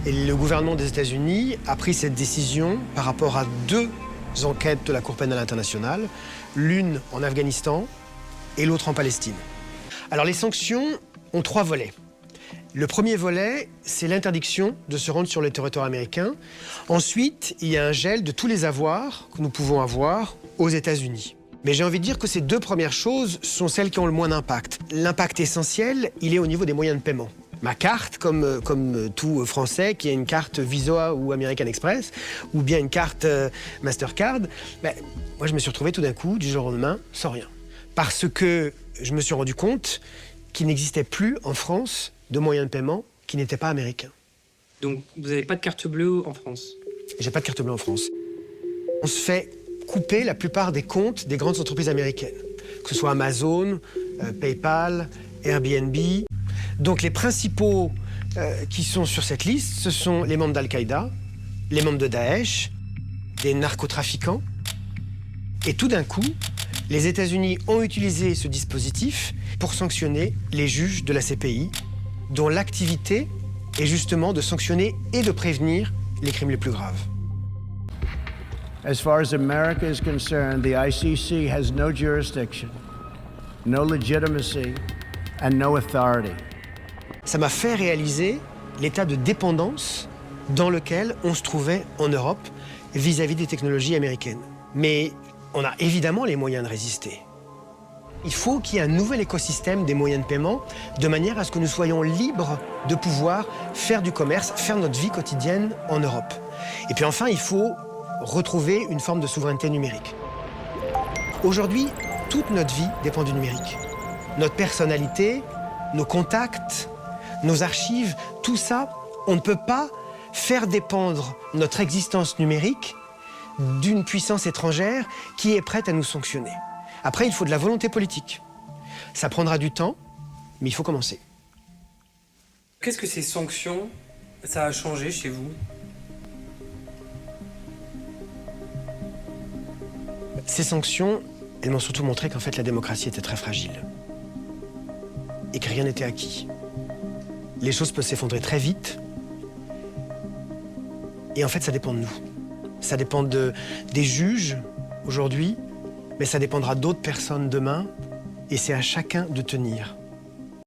Et le gouvernement des États-Unis a pris cette décision par rapport à 2 enquêtes de la Cour pénale internationale, l'une en Afghanistan et l'autre en Palestine. Alors les sanctions ont 3 volets. Le premier volet, c'est l'interdiction de se rendre sur le territoire américain. Ensuite, il y a un gel de tous les avoirs que nous pouvons avoir aux États-Unis. Mais j'ai envie de dire que ces 2 premières choses sont celles qui ont le moins d'impact. L'impact essentiel, il est au niveau des moyens de paiement. Ma carte, comme tout Français qui a une carte Visa ou American Express, ou bien une carte Mastercard, moi je me suis retrouvé tout d'un coup, du jour au lendemain, sans rien. Parce que je me suis rendu compte qu'il n'existait plus en France de moyens de paiement qui n'étaient pas américains. Donc vous n'avez pas de carte bleue en France? J'ai pas de carte bleue en France. On se fait couper la plupart des comptes des grandes entreprises américaines, que ce soit Amazon, PayPal, Airbnb. Donc les principaux qui sont sur cette liste, ce sont les membres d'Al-Qaïda, les membres de Daesh, des narcotrafiquants. Et tout d'un coup, les États-Unis ont utilisé ce dispositif pour sanctionner les juges de la CPI, dont l'activité est justement de sanctionner et de prévenir les crimes les plus graves. As far as America is concerned, the ICC has no jurisdiction, no legitimacy, and no authority. Ça m'a fait réaliser l'état de dépendance dans lequel on se trouvait en Europe vis-à-vis des technologies américaines. Mais on a évidemment les moyens de résister. Il faut qu'il y ait un nouvel écosystème des moyens de paiement de manière à ce que nous soyons libres de pouvoir faire du commerce, faire notre vie quotidienne en Europe. Et puis enfin, il faut retrouver une forme de souveraineté numérique. Aujourd'hui, toute notre vie dépend du numérique. Notre personnalité, nos contacts, nos archives, tout ça, on ne peut pas faire dépendre notre existence numérique d'une puissance étrangère qui est prête à nous sanctionner. Après, il faut de la volonté politique. Ça prendra du temps, mais il faut commencer. Qu'est-ce que ces sanctions, ça a changé chez vous? Ces sanctions, elles m'ont surtout montré qu'en fait la démocratie était très fragile et que rien n'était acquis. Les choses peuvent s'effondrer très vite et en fait ça dépend de nous. Ça dépend des juges aujourd'hui, mais ça dépendra d'autres personnes demain et c'est à chacun de tenir.